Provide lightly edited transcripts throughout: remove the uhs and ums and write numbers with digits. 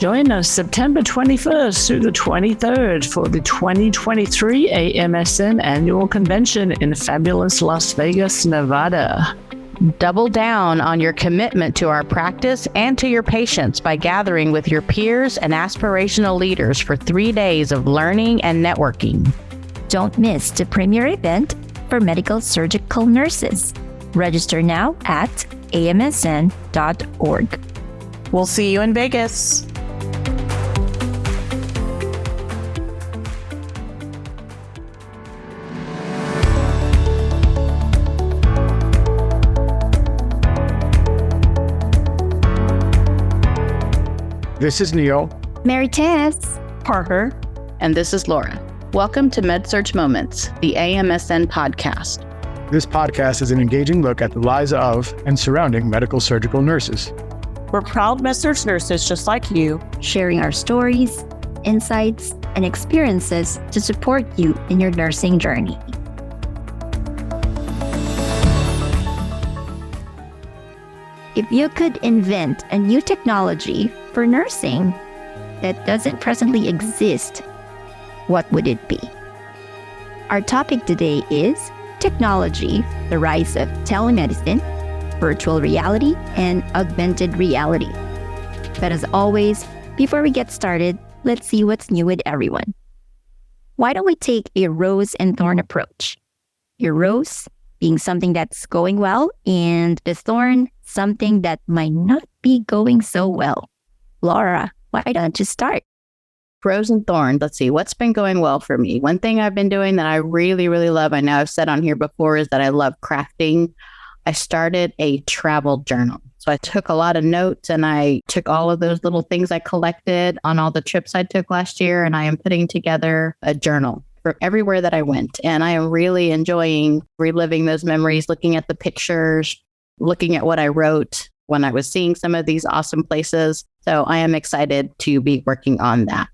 Join us September 21st through the 23rd for the 2023 AMSN Annual Convention in fabulous Las Vegas, Nevada. Double down on your commitment to our practice and to your patients by gathering with your peers and aspirational leaders for 3 days of learning and networking. Don't miss the premier event for medical surgical nurses. Register now at amsn.org. We'll see you in Vegas. This is Neil. Maritess. Parker. And this is Laura. Welcome to med-surg Moments, the AMSN podcast. This podcast is an engaging look at the lives of and surrounding medical surgical nurses. We're proud med-surg nurses just like you, sharing our stories, insights, and experiences to support you in your nursing journey. If you could invent a new technology for nursing that doesn't presently exist, what would it be? Our topic today is technology, the rise of telemedicine, virtual reality, and augmented reality. But as always, before we get started, let's see what's new with everyone. Why don't we take a rose and thorn approach? Your rose being something that's going well, and the thorn, something that might not be going so well. Laura, why don't you start? Rose and thorn. Let's see. What's been going well for me? One thing I've been doing that I really, really love, I know I've said on here before, is that I love crafting. I started a travel journal. So I took a lot of notes and I took all of those little things I collected on all the trips I took last year, and I am putting together a journal for everywhere that I went. And I am really enjoying reliving those memories, looking at the pictures, looking at what I wrote when I was seeing some of these awesome places. So I am excited to be working on that.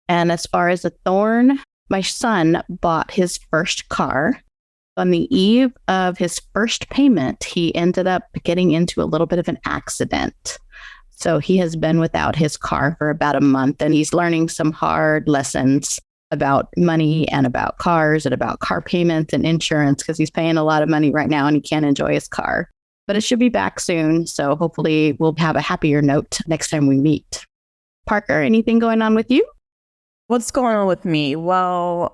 And as far as a thorn, my son bought his first car. On the eve of his first payment, he ended up getting into a little bit of an accident. So he has been without his car for about a month, and he's learning some hard lessons about money and about cars and about car payments and insurance, because he's paying a lot of money right now and he can't enjoy his car. But it should be back soon. So hopefully we'll have a happier note next time we meet. Parker, anything going on with you? What's going on with me? Well,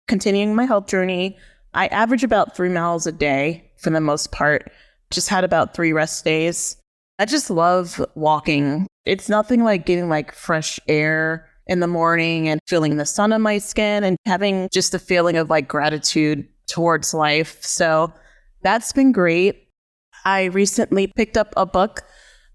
continuing my health journey. I average about 3 miles a day for the most part. Just had about 3 rest days. I just love walking. It's nothing like getting like fresh air in the morning and feeling the sun on my skin and having just a feeling of like gratitude towards life. So that's been great. I recently picked up a book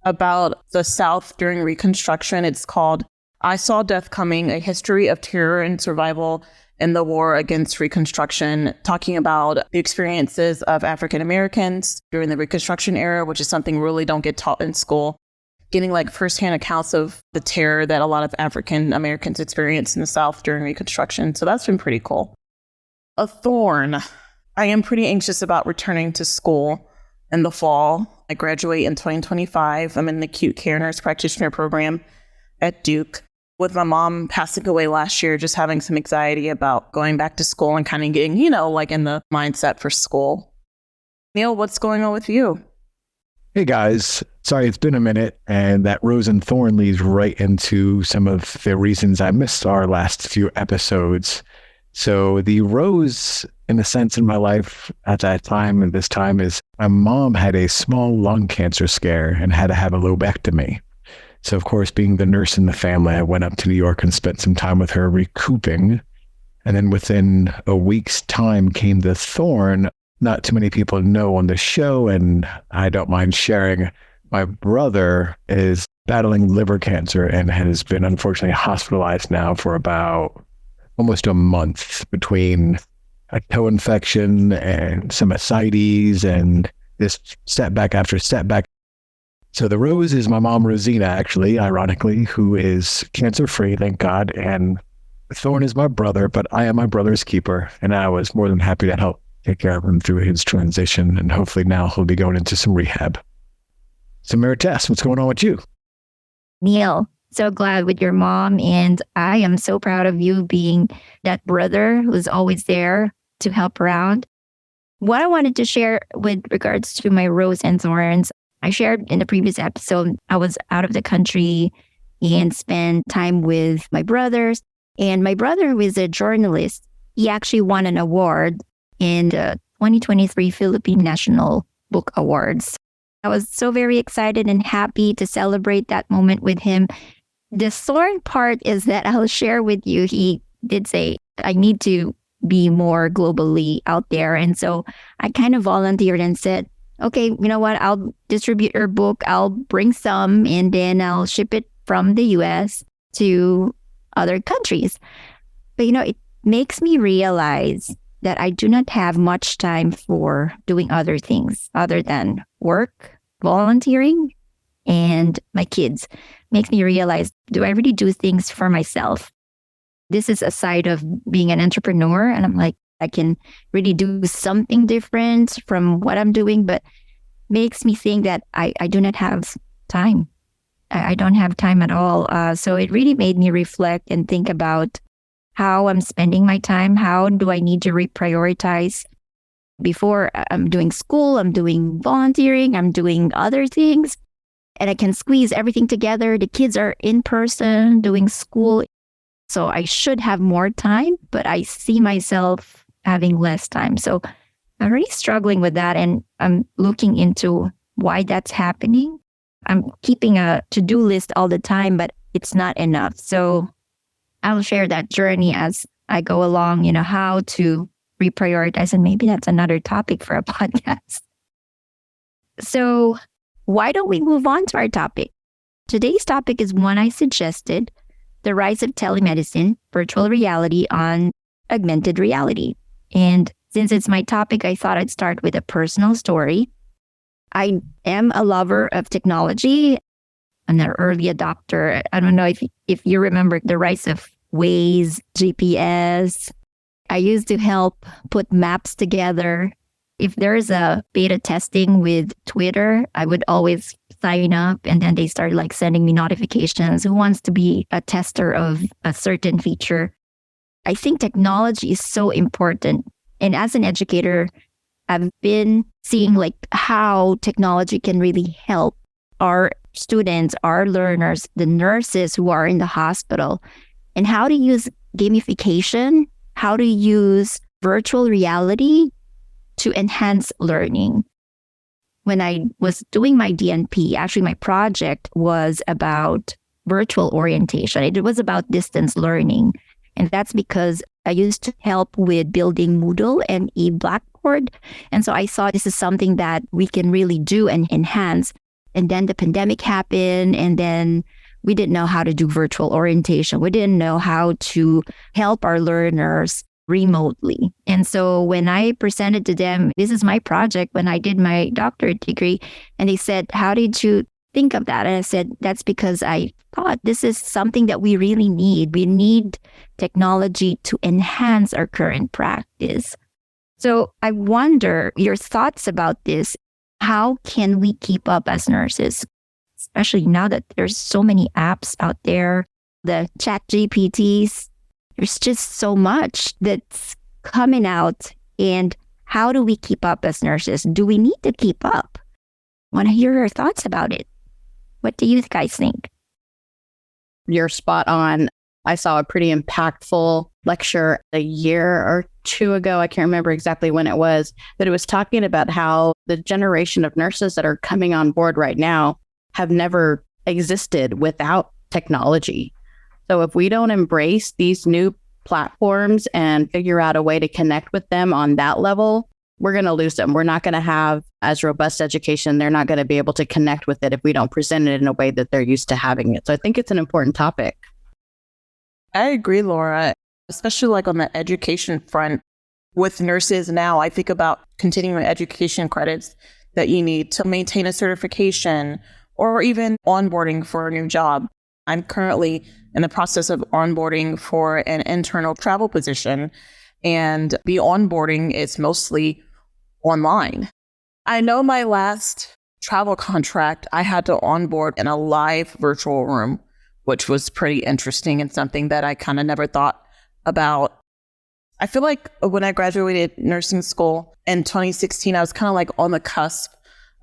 about the South during Reconstruction. It's called I Saw Death Coming, A History of Terror and Survival in the War Against Reconstruction, talking about the experiences of African Americans during the Reconstruction era, which is something really don't get taught in school. Getting like firsthand accounts of the terror that a lot of African Americans experienced in the South during Reconstruction. So that's been pretty cool. A thorn. I am pretty anxious about returning to school in the fall. I graduate in 2025. I'm in the acute care nurse practitioner program at Duke. With my mom passing away last year, just having some anxiety about going back to school and kind of getting, like in the mindset for school. Neil, what's going on with you? Hey guys, sorry it's been a minute, and that rose and thorn leads right into some of the reasons I missed our last few episodes. So the rose, in a sense, in my life at that time and this time is my mom had a small lung cancer scare and had to have a lobectomy. So of course, being the nurse in the family, I went up to New York and spent some time with her recouping. And then within a week's time came the thorn. Not too many people know on the show, and I don't mind sharing. My brother is battling liver cancer and has been unfortunately hospitalized now for about almost a month between a toe infection and some ascites and this setback after setback. So the rose is my mom, Rosina, actually, ironically, who is cancer-free, thank God. And the thorn is my brother, but I am my brother's keeper. And I was more than happy to help take care of him through his transition. And hopefully now he'll be going into some rehab. So Maritess, what's going on with you? Neil, So glad with your mom. And I am so proud of you being that brother who's always there to help around. What I wanted to share with regards to my rose and thorns, I shared in the previous episode, I was out of the country and spent time with my brothers. And my brother, who is a journalist, he actually won an award in the 2023 Philippine National Book Awards. I was so very excited and happy to celebrate that moment with him. The thorn part is that I'll share with you, he did say, I need to be more globally out there. And so I kind of volunteered and said, okay, you know what? I'll distribute your book. I'll bring some and then I'll ship it from the US to other countries. But, it makes me realize that I do not have much time for doing other things other than work, volunteering, and my kids. Makes me realize, do I really do things for myself? This is a side of being an entrepreneur. And I'm like, I can really do something different from what I'm doing, but makes me think that I do not have time. I don't have time at all. So it really made me reflect and think about how I'm spending my time. How do I need to reprioritize? Before I'm doing school, I'm doing volunteering, I'm doing other things, and I can squeeze everything together. The kids are in person doing school. So I should have more time, but I see myself having less time. So I'm really struggling with that. And I'm looking into why that's happening. I'm keeping a to-do list all the time, but it's not enough. So I'll share that journey as I go along, how to reprioritize. And maybe that's another topic for a podcast. So why don't we move on to our topic? Today's topic is one I suggested: the rise of telemedicine, virtual reality on augmented reality. And since it's my topic, I thought I'd start with a personal story. I am a lover of technology. I'm an early adopter. I don't know if you remember the rise of Waze, GPS. I used to help put maps together. If there's a beta testing with Twitter, I would always sign up, and then they started sending me notifications. Who wants to be a tester of a certain feature? I think technology is so important. And as an educator, I've been seeing how technology can really help our students, our learners, the nurses who are in the hospital, and how to use gamification, how to use virtual reality to enhance learning. When I was doing my DNP, actually my project was about virtual orientation. It was about distance learning. And that's because I used to help with building Moodle and eBlackboard. And so I saw this is something that we can really do and enhance. And then the pandemic happened, and then we didn't know how to do virtual orientation. We didn't know how to help our learners remotely. And so when I presented to them, this is my project when I did my doctorate degree, and they said, how did you think of that? And I said, that's because I thought this is something that we really need. We need technology to enhance our current practice. So I wonder your thoughts about this. How can we keep up as nurses, especially now that there's so many apps out there, the chat GPTs, there's just so much that's coming out. And how do we keep up as nurses? Do we need to keep up? I want to hear your thoughts about it. What do you guys think? You're spot on. I saw a pretty impactful lecture a year or two ago. I can't remember exactly when it was, but it was talking about how the generation of nurses that are coming on board right now have never existed without technology. So if we don't embrace these new platforms and figure out a way to connect with them on that level, we're going to lose them. We're not going to have as robust education. They're not going to be able to connect with it if we don't present it in a way that they're used to having it. So I think it's an important topic. I agree, Laura, especially on the education front. With nurses now, I think about continuing education credits that you need to maintain a certification or even onboarding for a new job. I'm currently in the process of onboarding for an internal travel position, and the onboarding is mostly online. I know my last travel contract, I had to onboard in a live virtual room which was pretty interesting and something that I kind of never thought about. I feel like when I graduated nursing school in 2016, I was kind of like on the cusp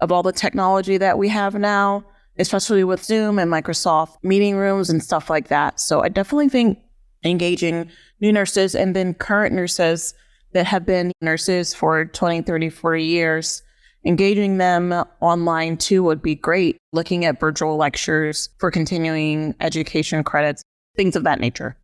of all the technology that we have now, especially with Zoom and Microsoft meeting rooms and stuff like that. So I definitely think engaging new nurses and then current nurses that have been nurses for 20, 30, 40 years, engaging them online too would be great. Looking at virtual lectures for continuing education credits, things of that nature.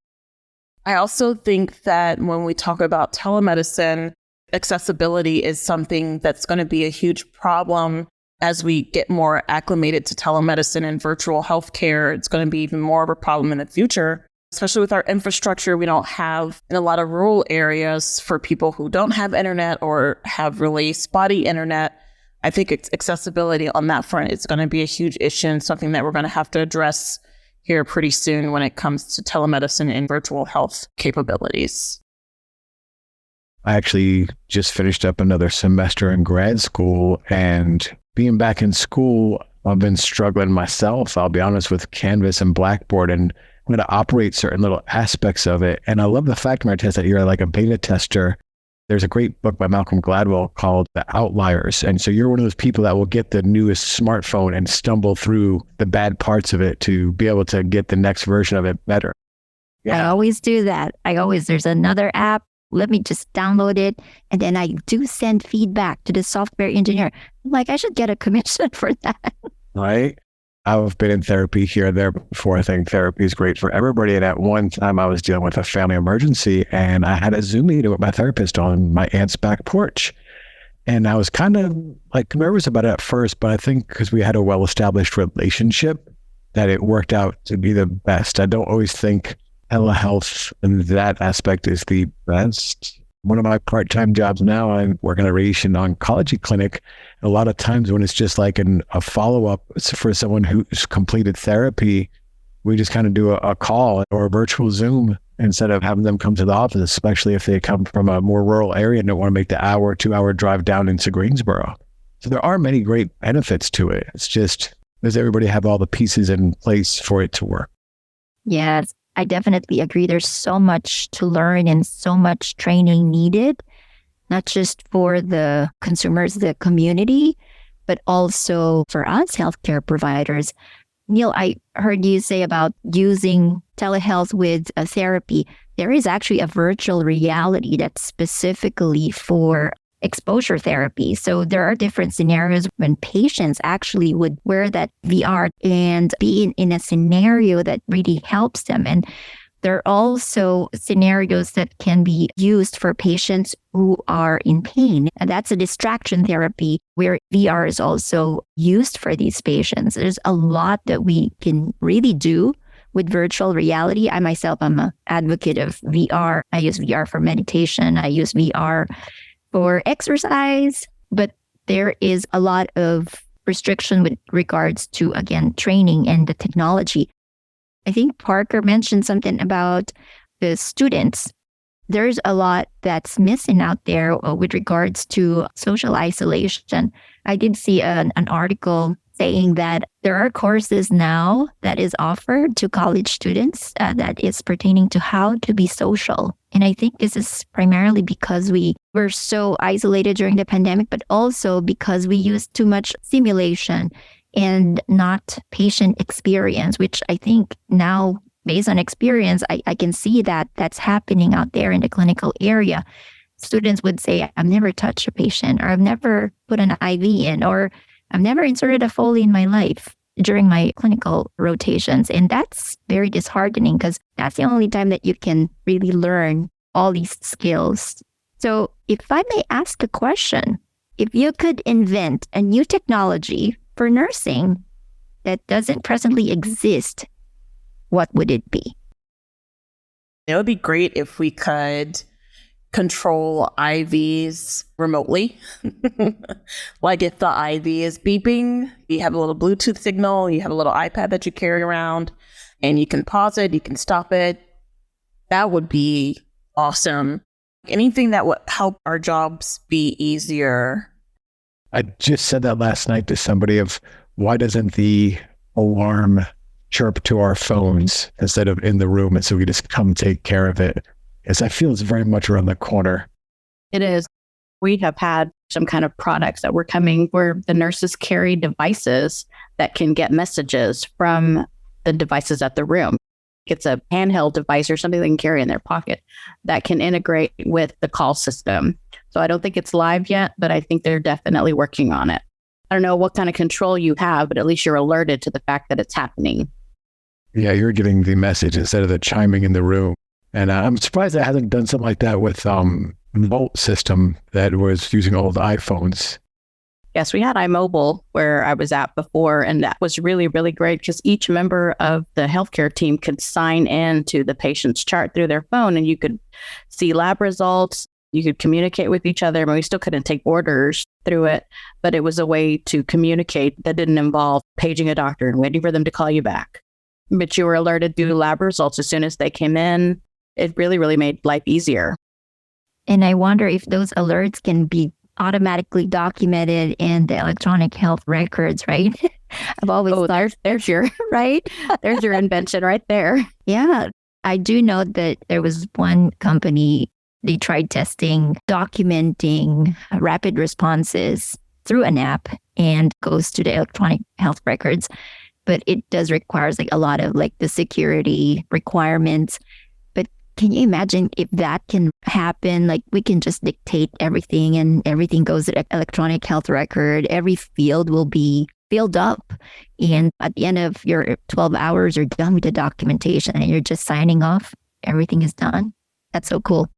I also think that when we talk about telemedicine, accessibility is something that's going to be a huge problem as we get more acclimated to telemedicine and virtual healthcare. It's going to be even more of a problem in the future, especially with our infrastructure we don't have in a lot of rural areas for people who don't have internet or have really spotty internet. I think accessibility on that front is going to be a huge issue and something that we're going to have to address here pretty soon when it comes to telemedicine and virtual health capabilities. I actually just finished up another semester in grad school, and being back in school, I've been struggling myself, I'll be honest, with Canvas and Blackboard, and I'm going to operate certain little aspects of it. And I love the fact, Maritess, that you're like a beta tester. There's a great book by Malcolm Gladwell called The Outliers. And so you're one of those people that will get the newest smartphone and stumble through the bad parts of it to be able to get the next version of it better. I always do that. There's another app. Let me just download it. And then I do send feedback to the software engineer. I'm like, I should get a commission for that. Right? I've been in therapy here and there before. I think therapy is great for everybody. And at one time I was dealing with a family emergency and I had a Zoom meeting with my therapist on my aunt's back porch. And I was kind of like nervous about it at first, but I think because we had a well-established relationship that it worked out to be the best. I don't always think telehealth in that aspect is the best. One of my part-time jobs now, I work in a radiation oncology clinic. A lot of times when it's just like a follow-up for someone who's completed therapy, we just kind of do a call or a virtual Zoom instead of having them come to the office, especially if they come from a more rural area and don't want to make the 2-hour drive down into Greensboro. So there are many great benefits to it. It's just, does everybody have all the pieces in place for it to work? Yes, I definitely agree. There's so much to learn and so much training needed, not just for the consumers, the community, but also for us healthcare providers. Neil, I heard you say about using telehealth with a therapy. There is actually a virtual reality that's specifically for exposure therapy. So there are different scenarios when patients actually would wear that VR and be in a scenario that really helps them. And there are also scenarios that can be used for patients who are in pain. And that's a distraction therapy where VR is also used for these patients. There's a lot that we can really do with virtual reality. I myself, I'm an advocate of VR. I use VR for meditation. I use VR for exercise, but there is a lot of restriction with regards to, again, training and the technology. I think Parker mentioned something about the students. There's a lot that's missing out there with regards to social isolation. I did see an article saying that there are courses now that is offered to college students that is pertaining to how to be social. And I think this is primarily because we were so isolated during the pandemic, but also because we used too much simulation and not patient experience, which I think now, based on experience, I can see that that's happening out there in the clinical area. Students would say, I've never touched a patient, or I've never put an IV in, or I've never inserted a Foley in my life during my clinical rotations. And that's very disheartening because that's the only time that you can really learn all these skills. So if I may ask a question, if you could invent a new technology for nursing that doesn't presently exist, what would it be? It would be great if we could control IVs remotely. Like if the IV is beeping, you have a little Bluetooth signal, you have a little iPad that you carry around, and you can pause it, you can stop it. That would be awesome. Anything that would help our jobs be easier. I just said that last night to somebody of why doesn't the alarm chirp to our phones instead of in the room. And so we just come take care of it. As I feel it's very much around the corner. It is. We have had some kind of products that were coming where the nurses carry devices that can get messages from the devices at the room. It's a handheld device or something they can carry in their pocket that can integrate with the call system. So I don't think it's live yet, but I think they're definitely working on it. I don't know what kind of control you have, but at least you're alerted to the fact that it's happening. Yeah, you're getting the message instead of the chiming in the room. And I'm surprised I haven't done something like that with Volt system that was using old iPhones. Yes, we had iMobile where I was at before, and that was really, really great because each member of the healthcare team could sign in to the patient's chart through their phone, and you could see lab results. You could communicate with each other, but we still couldn't take orders through it. But it was a way to communicate that didn't involve paging a doctor and waiting for them to call you back. But you were alerted to lab results as soon as they came in. It really, really made life easier. And I wonder if those alerts can be automatically documented in the electronic health records, right? I've always thought, there's your right? there's your invention right there. Yeah. I do know that there was one company, they tried testing, documenting rapid responses through an app and goes to the electronic health records. But it does requires like a lot of like the security requirements. But can you imagine if that can happen? Like we can just dictate everything and everything goes to the electronic health record. Every field will be filled up. And at the end of your 12 hours, you're done with the documentation and you're just signing off. Everything is done. That's so cool.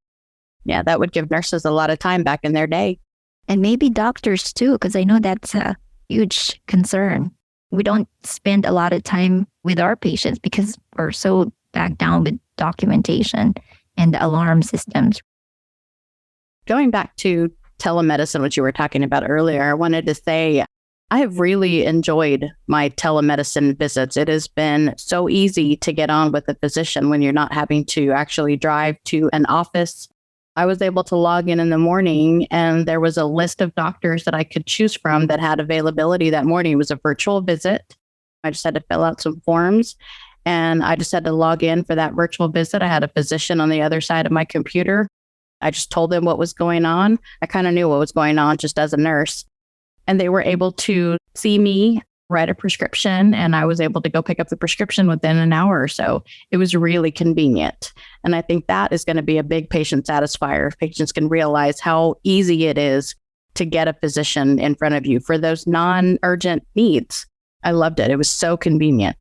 Yeah, that would give nurses a lot of time back in their day. And maybe doctors too, because I know that's a huge concern. We don't spend a lot of time with our patients because we're so back down with documentation and the alarm systems. Going back to telemedicine, which you were talking about earlier, I wanted to say I have really enjoyed my telemedicine visits. It has been so easy to get on with a physician when you're not having to actually drive to an office. I was able to log in the morning and there was a list of doctors that I could choose from that had availability that morning. It was a virtual visit. I just had to fill out some forms and I just had to log in for that virtual visit. I had a physician on the other side of my computer. I just told them what was going on. I kind of knew what was going on just as a nurse. And they were able to see me, write a prescription, and I was able to go pick up the prescription within an hour or so. It was really convenient. And I think that is going to be a big patient satisfier if patients can realize how easy it is to get a physician in front of you for those non-urgent needs. I loved it. It was so convenient.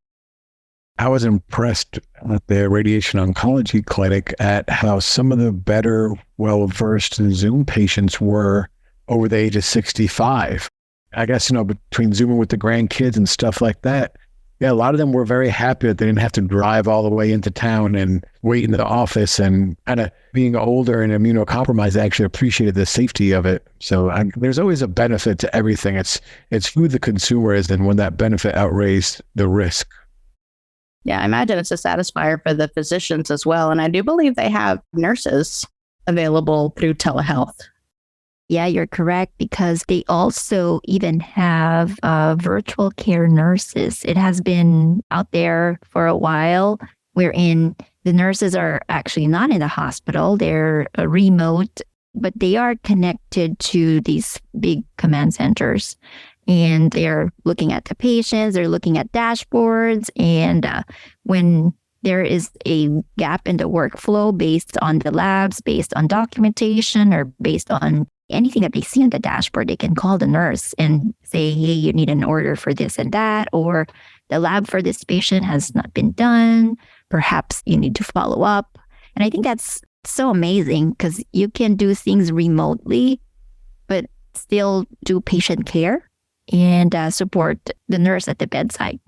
I was impressed at the radiation oncology clinic at how some of the better, well-versed Zoom patients were over the age of 65. I guess, between Zooming with the grandkids and stuff like that, yeah, a lot of them were very happy that they didn't have to drive all the way into town and wait in the office, and kind of being older and immunocompromised, I actually appreciated the safety of it. So there's always a benefit to everything. It's who the consumer is and when that benefit outweighs the risk. Yeah, I imagine it's a satisfier for the physicians as well. And I do believe they have nurses available through telehealth. Yeah, you're correct, because they also even have virtual care nurses. It has been out there for a while, wherein the nurses are actually not in the hospital. They're remote, but they are connected to these big command centers. And they're looking at the patients, they're looking at dashboards. And when there is a gap in the workflow based on the labs, based on documentation, or based on anything that they see on the dashboard, they can call the nurse and say, hey, you need an order for this and that, or the lab for this patient has not been done. Perhaps you need to follow up. And I think that's so amazing because you can do things remotely, but still do patient care and support the nurse at the bedside.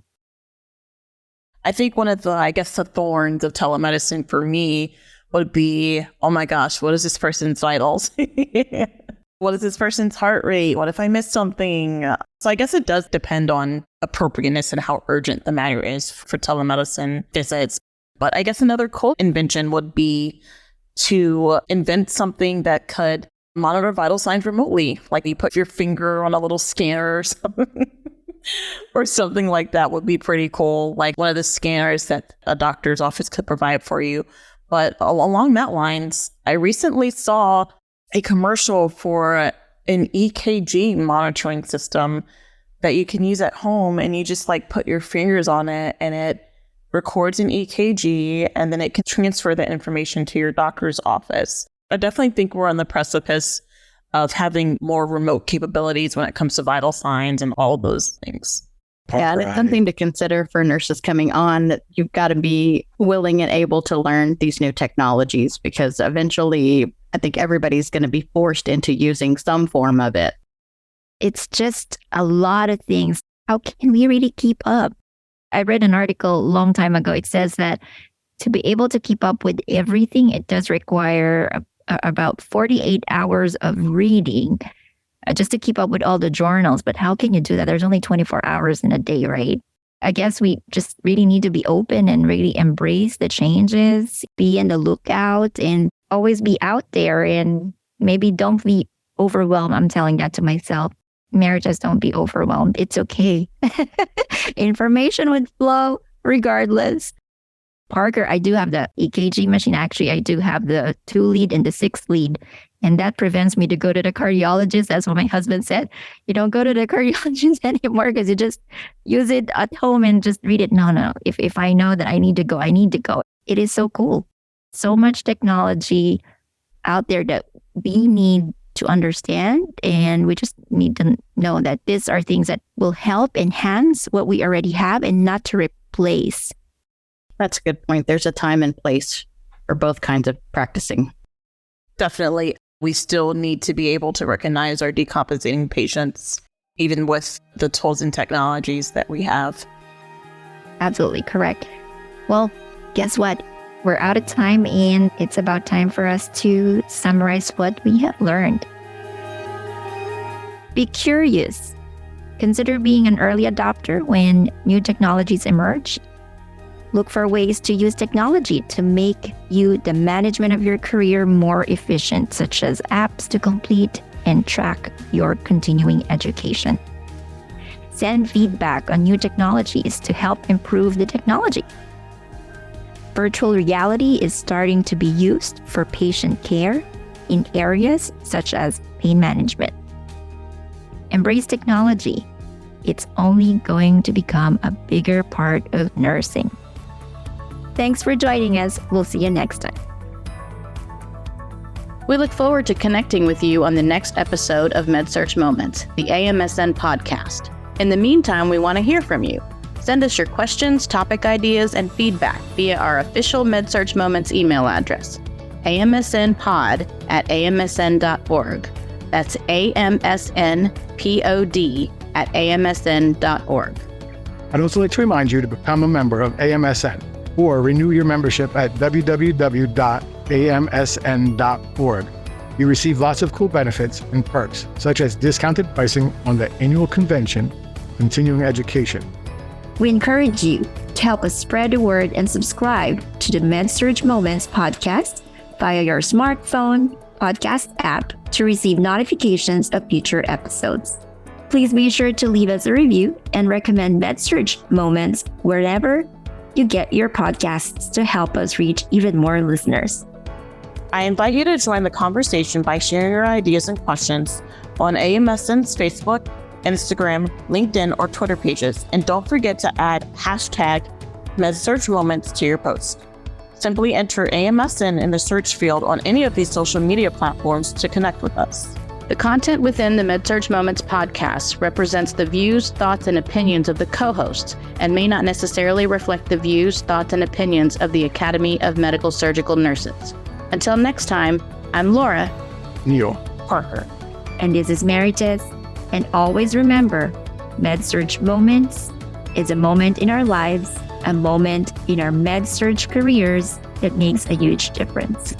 I think one of the thorns of telemedicine for me would be, oh my gosh, what is this person's vitals? What is this person's heart rate? What if I missed something? So I guess it does depend on appropriateness and how urgent the matter is for telemedicine visits. But I guess another cool invention would be to invent something that could monitor vital signs remotely. Like you put your finger on a little scanner or something. or something like that would be pretty cool. Like one of the scanners that a doctor's office could provide for you. But along that lines, I recently saw a commercial for an EKG monitoring system that you can use at home, and you just like put your fingers on it and it records an EKG, and then it can transfer that information to your doctor's office. I definitely think we're on the precipice of having more remote capabilities when it comes to vital signs and all of those things. Yeah, and it's something to consider for nurses coming on, that you've got to be willing and able to learn these new technologies, because eventually I think everybody's going to be forced into using some form of it. It's just a lot of things. How can we really keep up? I read an article a long time ago. It says that to be able to keep up with everything, it does require about 48 hours of reading just to keep up with all the journals. But how can you do that? There's only 24 hours in a day, right? I guess we just really need to be open and really embrace the changes, be in the lookout, and always be out there, and maybe don't be overwhelmed. I'm telling that to myself. Maritess, don't be overwhelmed. It's okay. Information would flow regardless. Parker, I do have the EKG machine. Actually, I do have the 2-lead and the 6-lead. And that prevents me to go to the cardiologist. That's what my husband said. You don't go to the cardiologist anymore because you just use it at home and just read it. No. If I know that I need to go, I need to go. It is so cool. So much technology out there that we need to understand. And we just need to know that these are things that will help enhance what we already have and not to replace. That's a good point. There's a time and place for both kinds of practicing. Definitely. We still need to be able to recognize our decompensating patients, even with the tools and technologies that we have. Absolutely correct. Well, guess what? We're out of time, and it's about time for us to summarize what we have learned. Be curious. Consider being an early adopter when new technologies emerge. Look for ways to use technology to make you the management of your career more efficient, such as apps to complete and track your continuing education. Send feedback on new technologies to help improve the technology. Virtual reality is starting to be used for patient care in areas such as pain management. Embrace technology. It's only going to become a bigger part of nursing. Thanks for joining us. We'll see you next time. We look forward to connecting with you on the next episode of med-surg Moments, the AMSN podcast. In the meantime, we want to hear from you. Send us your questions, topic ideas, and feedback via our official med-surg Moments email address, amsnpod@amsn.org. That's amsnpod@amsn.org. I'd also like to remind you to become a member of AMSN or renew your membership at www.amsn.org. You receive lots of cool benefits and perks, such as discounted pricing on the annual convention, continuing education. We encourage you to help us spread the word and subscribe to the med-surg Moments podcast via your smartphone podcast app to receive notifications of future episodes. Please be sure to leave us a review and recommend med-surg Moments wherever you get your podcasts to help us reach even more listeners. I invite you to join the conversation by sharing your ideas and questions on AMSN's Facebook, Instagram, LinkedIn, or Twitter pages. And don't forget to add #med-surg Moments to your post. Simply enter AMSN in the search field on any of these social media platforms to connect with us. The content within the med-surg Moments podcast represents the views, thoughts, and opinions of the co-hosts and may not necessarily reflect the views, thoughts, and opinions of the Academy of Medical Surgical Nurses. Until next time, I'm Laura. Neil. Parker. And this is Maritess. And always remember, med-surg Moments is a moment in our lives, a moment in our med-surg careers that makes a huge difference.